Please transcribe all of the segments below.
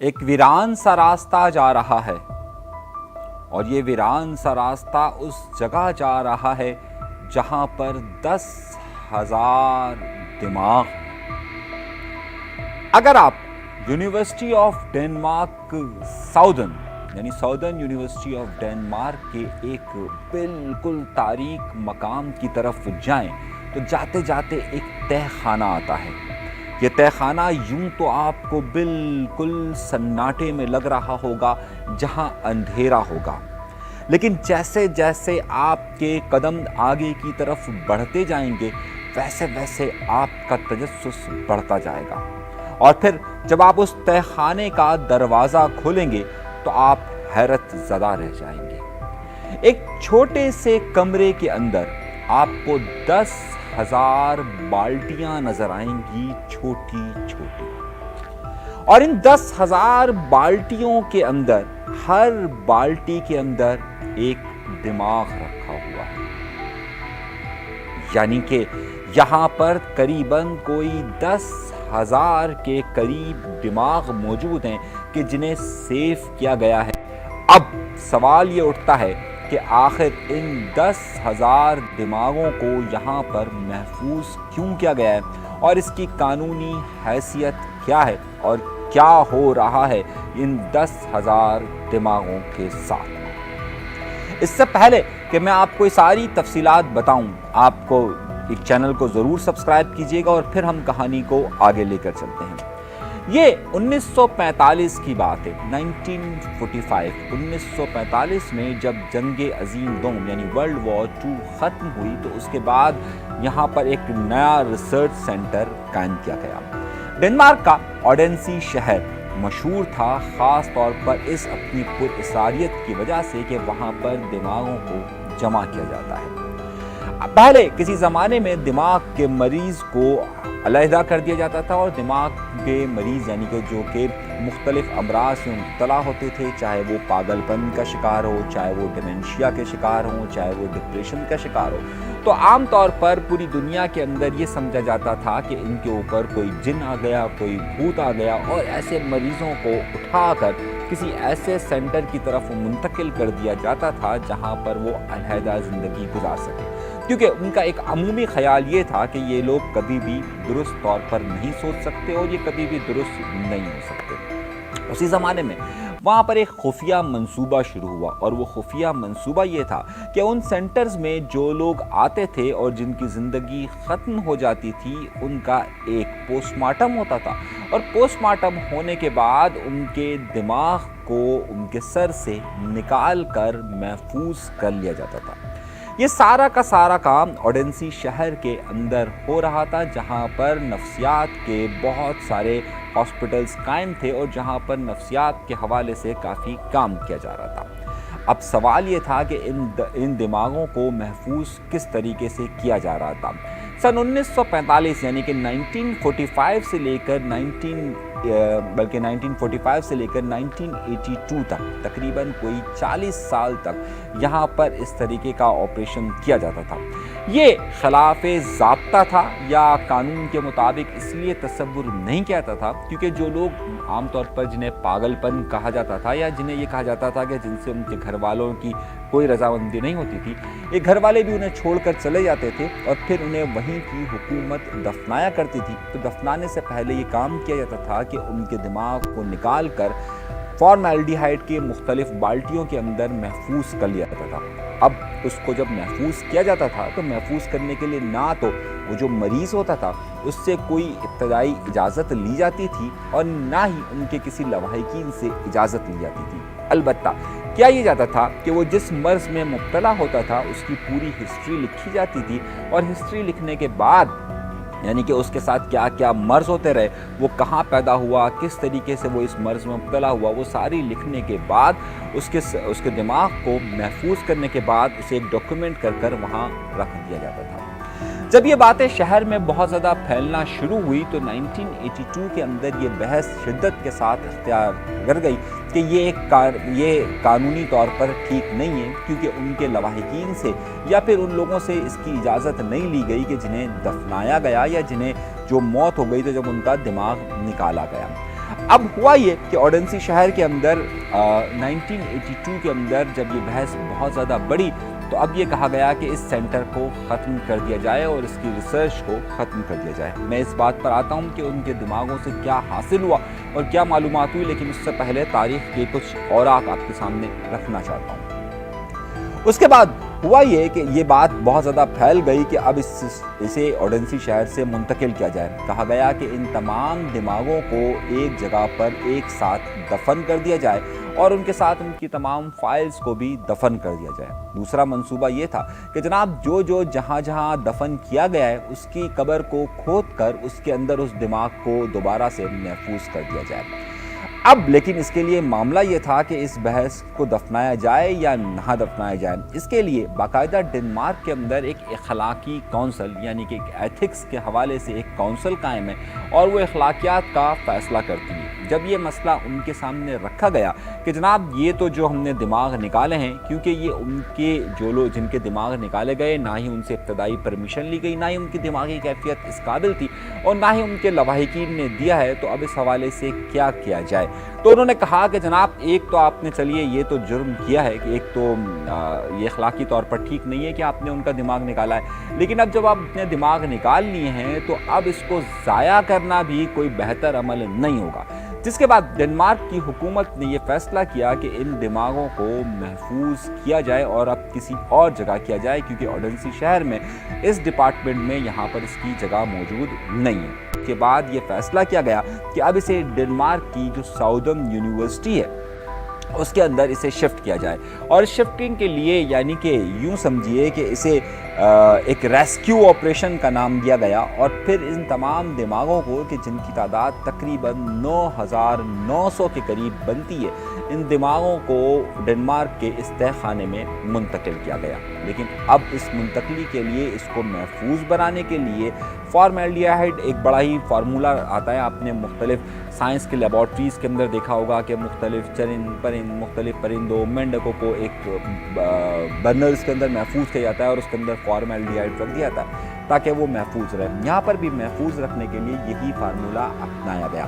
ایک ویران سا راستہ جا رہا ہے اور یہ ویران سا راستہ اس جگہ جا رہا ہے جہاں پر 10,000 دماغ. اگر آپ university of Denmark southern university of Denmark کے ایک بالکل تاریک مقام کی طرف جائیں تو جاتے جاتے ایک تہہ خانہ آتا ہے. یہ تہہ خانہ یوں تو آپ کو بالکل سناٹے میں لگ رہا ہوگا جہاں اندھیرا ہوگا، لیکن جیسے جیسے آپ کے قدم آگے کی طرف بڑھتے جائیں گے ویسے ویسے آپ کا تجسس بڑھتا جائے گا، اور پھر جب آپ اس تہہ خانے کا دروازہ کھولیں گے تو آپ حیرت زدہ رہ جائیں گے. ایک چھوٹے سے کمرے کے اندر آپ کو 10,000 بالٹیاں نظر آئیں گی، چھوٹی چھوٹی، اور ان 10,000 بالٹیوں کے اندر ہر بالٹی کے اندر ایک دماغ رکھا ہوا ہے. یعنی کہ یہاں پر قریباً کوئی 10,000 کے قریب دماغ موجود ہیں کہ جنہیں سیو کیا گیا ہے. اب سوال یہ اٹھتا ہے کہ آخر ان 10,000 دماغوں کو یہاں پر محفوظ کیوں کیا گیا ہے، اور اس کی قانونی حیثیت کیا ہے، اور کیا ہو رہا ہے ان 10,000 دماغوں کے ساتھ. اس سے پہلے کہ میں آپ کو یہ ساری تفصیلات بتاؤں، آپ کو ایک چینل کو ضرور سبسکرائب کیجیے گا اور پھر ہم کہانی کو آگے لے کر چلتے ہیں. یہ 1945 کی بات ہے، 1945 میں جب جنگ عظیم دوم یعنی ورلڈ وار 2 ختم ہوئی تو اس کے بعد یہاں پر ایک نیا ریسرچ سینٹر قائم کیا گیا. ڈنمارک کا اوڈینسی شہر مشہور تھا خاص طور پر اس اپنی پراسراریت کی وجہ سے کہ وہاں پر دماغوں کو جمع کیا جاتا ہے. پہلے کسی زمانے میں دماغ کے مریض کو علیحدہ کر دیا جاتا تھا، اور دماغ کے مریض یعنی کہ جو کہ مختلف امراض سے مبتلا ہوتے تھے، چاہے وہ پاگل پن کا شکار ہو، چاہے وہ ڈیمنشیا کے شکار ہوں، چاہے وہ ڈپریشن کا شکار ہو، تو عام طور پر پوری دنیا کے اندر یہ سمجھا جاتا تھا کہ ان کے اوپر کوئی جن آ گیا، کوئی بھوت آ گیا، اور ایسے مریضوں کو اٹھا کر کسی ایسے سینٹر کی طرف منتقل کر دیا جاتا تھا جہاں پر وہ علیحدہ زندگی گزار سکے، کیونکہ ان کا ایک عمومی خیال یہ تھا کہ یہ لوگ کبھی بھی درست طور پر نہیں سوچ سکتے اور یہ کبھی بھی درست نہیں ہو سکتے. اسی زمانے میں وہاں پر ایک خفیہ منصوبہ شروع ہوا، اور وہ خفیہ منصوبہ یہ تھا کہ ان سینٹرز میں جو لوگ آتے تھے اور جن کی زندگی ختم ہو جاتی تھی ان کا ایک پوسٹ مارٹم ہوتا تھا، اور پوسٹ مارٹم ہونے کے بعد ان کے دماغ کو ان کے سر سے نکال کر محفوظ کر لیا جاتا تھا. یہ سارا کا سارا کام اوڈینسی شہر کے اندر ہو رہا تھا، جہاں پر نفسیات کے بہت سارے ہاسپٹلز قائم تھے اور جہاں پر نفسیات کے حوالے سے کافی کام کیا جا رہا تھا. اب سوال یہ تھا کہ ان دماغوں کو محفوظ کس طریقے سے کیا جا رہا تھا. سن 1945 یعنی کہ 1945 سے لے کر 1982 تک تقریباً کوئی 40 سال تک یہاں پر اس طریقے کا آپریشن کیا جاتا تھا. یہ خلاف ضابطہ تھا یا قانون کے مطابق اس لیے تصور نہیں کیا جاتا تھا کیونکہ جو لوگ عام طور پر جنہیں پاگل پن کہا جاتا تھا یا جنہیں یہ کہا جاتا تھا کہ جن سے ان کے گھر والوں کی کوئی رضامندی نہیں ہوتی تھی، یہ گھر والے بھی انہیں چھوڑ کر چلے جاتے تھے اور پھر انہیں وہیں کی حکومت دفنایا کرتی تھی. تو دفنانے سے پہلے یہ کام کیا جاتا تھا کہ ان کے دماغ کو نکال کر فارمیلڈیہائڈ کے مختلف بالٹیوں کے اندر محفوظ کر لیا جاتا تھا. اب اس کو جب محفوظ کیا جاتا تھا تو محفوظ کرنے کے لیے نہ تو وہ جو مریض ہوتا تھا اس سے کوئی ابتدائی اجازت لی جاتی تھی اور نہ ہی ان کے کسی لواحقین سے اجازت لی جاتی تھی. البتہ کیا یہ جاتا تھا کہ وہ جس مرض میں مبتلا ہوتا تھا اس کی پوری ہسٹری لکھی جاتی تھی، اور ہسٹری لکھنے کے بعد یعنی کہ اس کے ساتھ کیا کیا مرض ہوتے رہے، وہ کہاں پیدا ہوا، کس طریقے سے وہ اس مرض میں مبتلا ہوا، وہ ساری لکھنے کے بعد اس کے دماغ کو محفوظ کرنے کے بعد اسے ایک ڈاکیومنٹ کر کر وہاں رکھ دیا جاتا تھا. جب یہ باتیں شہر میں بہت زیادہ پھیلنا شروع ہوئی تو 1982 کے اندر یہ بحث شدت کے ساتھ اختیار کر گئی کہ یہ قانونی طور پر ٹھیک نہیں ہے، کیونکہ ان کے لواحقین سے یا پھر ان لوگوں سے اس کی اجازت نہیں لی گئی کہ جنہیں دفنایا گیا یا جنہیں جو موت ہو گئی تو جب ان کا دماغ نکالا گیا. اب ہوا یہ کہ اوڈنسی شہر کے اندر 1982 کے اندر جب یہ بحث بہت زیادہ بڑھی تو اب یہ کہا گیا کہ اس سینٹر کو ختم کر دیا جائے اور اس کی ریسرچ کو ختم کر دیا جائے۔ میں اس بات پر آتا ہوں کہ ان کے دماغوں سے کیا حاصل ہوا اور کیا معلومات ہوئی، لیکن اس سے پہلے تاریخ کے کچھ اوراق آپ کے سامنے رکھنا چاہتا ہوں۔ اس کے بعد ہوا یہ کہ یہ بات بہت زیادہ پھیل گئی کہ اب اسے اوڈنسی شہر سے منتقل کیا جائے۔ کہا گیا کہ ان تمام دماغوں کو ایک جگہ پر ایک ساتھ دفن کر دیا جائے اور ان کے ساتھ ان کی تمام فائلز کو بھی دفن کر دیا جائے۔ دوسرا منصوبہ یہ تھا کہ جناب جو جہاں دفن کیا گیا ہے اس کی قبر کو کھود کر اس کے اندر اس دماغ کو دوبارہ سے محفوظ کر دیا جائے۔ اب لیکن اس کے لیے معاملہ یہ تھا کہ اس بحث کو دفنایا جائے یا نہ دفنایا جائے۔ اس کے لیے باقاعدہ ڈنمارک کے اندر ایک اخلاقی کونسل یعنی کہ ایک ایتھکس کے حوالے سے ایک کونسل قائم ہے اور وہ اخلاقیات کا فیصلہ کرتی ہے۔ جب یہ مسئلہ ان کے سامنے رکھا گیا کہ جناب یہ تو جو ہم نے دماغ نکالے ہیں، کیونکہ یہ ان کے جو لوگ جن کے دماغ نکالے گئے نہ ہی ان سے ابتدائی پرمیشن لی گئی، نہ ہی ان کی دماغی کیفیت اس قابل تھی اور نہ ہی ان کے لواحقین نے دیا ہے، تو اب اس حوالے سے کیا کیا جائے؟ تو انہوں نے کہا کہ جناب ایک تو آپ نے چلیے یہ تو جرم کیا ہے کہ ایک تو یہ اخلاقی طور پر ٹھیک نہیں ہے کہ آپ نے ان کا دماغ نکالا ہے، لیکن اب جب آپ اپنے دماغ نکال لیے ہیں تو اب اس کو ضائع کرنا بھی کوئی بہتر عمل نہیں ہوگا۔ جس کے بعد ڈنمارک کی حکومت نے یہ فیصلہ کیا کہ ان دماغوں کو محفوظ کیا جائے اور اب کسی اور جگہ کیا جائے، کیونکہ اوڈنسی شہر میں اس ڈپارٹمنٹ میں یہاں پر اس کی جگہ موجود نہیں ہے۔ کے بعد یہ فیصلہ کیا گیا کہ اب اسے ڈنمارک کی جو ساؤدرن یونیورسٹی ہے اس کے اندر اسے شفٹ کیا جائے، اور شفٹنگ کے لیے یعنی کہ یوں سمجھیے کہ اسے ایک ریسکیو آپریشن کا نام دیا گیا، اور پھر ان تمام دماغوں کو کہ جن کی تعداد تقریباً 9,900 کے قریب بنتی ہے، ان دماغوں کو ڈنمارک کے اس تہہ خانے میں منتقل کیا گیا۔ لیکن اب اس منتقلی کے لیے اس کو محفوظ بنانے کے لیے فارمیلڈیہائڈ ایک بڑا ہی فارمولہ آتا ہے۔ آپ نے مختلف سائنس کے لیبارٹریز کے اندر دیکھا ہوگا کہ مختلف مختلف پرندوں مینڈکوں کو ایک برنرز کے اندر محفوظ کیا جاتا ہے اور اس کے اندر فارمیلڈیہائڈ رکھ دیا جاتا ہے تاکہ وہ محفوظ رہے۔ یہاں پر بھی محفوظ رکھنے کے لیے یہی فارمولہ اپنایا گیا۔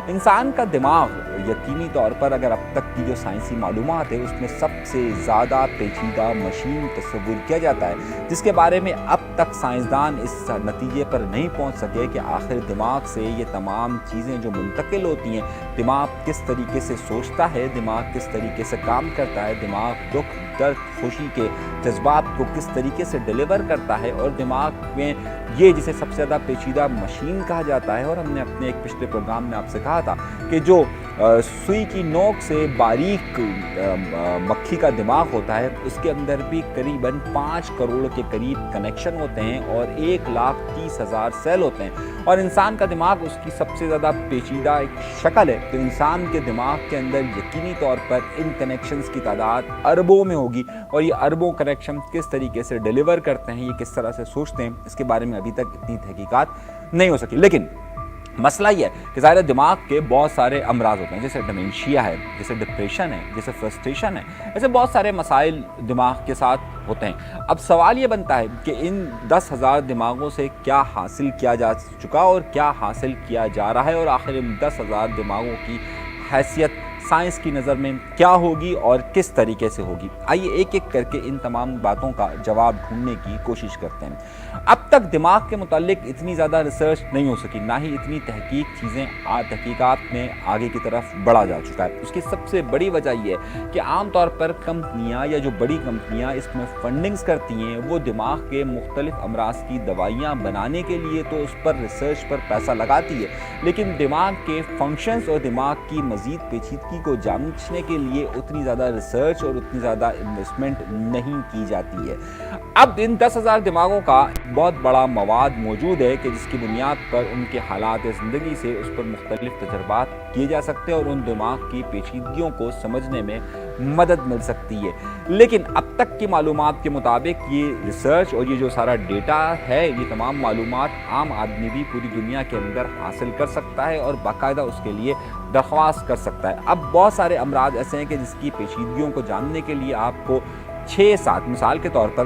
انسان کا دماغ یقینی طور پر اگر اب تک کی جو سائنسی معلومات ہے اس میں سب سے زیادہ پیچیدہ مشین تصور کیا جاتا ہے، جس کے بارے میں اب تک سائنسدان اس نتیجے پر نہیں پہنچ سکے کہ آخر دماغ سے یہ تمام چیزیں جو منتقل ہوتی ہیں، دماغ کس طریقے سے سوچتا ہے، دماغ کس طریقے سے کام کرتا ہے، دماغ دکھ درد خوشی کے جذبات کو کس طریقے سے ڈیلیور کرتا ہے، اور دماغ میں یہ جسے سب سے زیادہ پیچیدہ مشین کہا جاتا ہے۔ اور ہم نے اپنے ایک پچھلے پروگرام میں آپ سے کہا تھا کہ جو سوئی کی نوک سے باریک مکھی کا دماغ ہوتا ہے اس کے اندر بھی قریباً 5 کروڑ کے قریب کنیکشن ہوتے ہیں اور 1,30,000 سیل ہوتے ہیں، اور انسان کا دماغ اس کی سب سے زیادہ پیچیدہ ایک شکل ہے۔ تو انسان کے دماغ کے اندر یقینی طور پر ان کنیکشنز کی تعداد اربوں میں ہوگی، اور یہ اربوں کنیکشن کس طریقے سے ڈیلیور کرتے ہیں، یہ کس طرح سے سوچتے ہیں، اس کے بارے میں ابھی تک اتنی تحقیقات نہیں ہو سکی۔ لیکن مسئلہ یہ ہے کہ ظاہر دماغ کے بہت سارے امراض ہوتے ہیں، جیسے ڈیمنشیا ہے، جیسے ڈپریشن ہے، جیسے فرسٹریشن ہے، ایسے بہت سارے مسائل دماغ کے ساتھ ہوتے ہیں۔ اب سوال یہ بنتا ہے کہ ان 10,000 دماغوں سے کیا حاصل کیا جا چکا اور کیا حاصل کیا جا رہا ہے، اور آخر ان 10,000 دماغوں کی حیثیت سائنس کی نظر میں کیا ہوگی اور کس طریقے سے ہوگی۔ آئیے ایک ایک کر کے ان تمام باتوں کا جواب ڈھونڈنے کی کوشش کرتے ہیں۔ اب تک دماغ کے متعلق اتنی زیادہ ریسرچ نہیں ہو سکی، نہ ہی اتنی تحقیقات میں آگے کی طرف بڑھا جا چکا ہے۔ اس کی سب سے بڑی وجہ یہ ہے کہ عام طور پر کمپنیاں یا جو بڑی کمپنیاں اس میں فنڈنگز کرتی ہیں، وہ دماغ کے مختلف امراض کی دوائیاں بنانے کے لیے تو اس پر ریسرچ پر پیسہ لگاتی ہے، لیکن دماغ کے فنکشنز اور دماغ کی مزید پیچیدگی کو جانچنے کے لیے اتنی زیادہ ریسرچ اور اتنی زیادہ انویسٹمنٹ نہیں کی جاتی ہے۔ اب ان 10,000 دماغوں کا بہت بڑا مواد موجود ہے کہ جس کی بنیاد پر ان کے حالات زندگی سے اس پر مختلف تجربات کیے جا سکتے ہیں اور ان دماغ کی پیچیدگیوں کو سمجھنے میں مدد مل سکتی ہے۔ لیکن اب تک کی معلومات کے مطابق یہ ریسرچ اور یہ جو سارا ڈیٹا ہے، یہ تمام معلومات عام آدمی بھی پوری دنیا کے اندر حاصل کر سکتا ہے اور باقاعدہ اس کے لیے درخواست کر سکتا ہے۔ اب بہت سارے امراض ایسے ہیں کہ جس کی پیچیدگیوں کو جاننے کے لیے آپ کو 6-7 مثال کے طور پر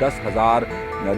10,000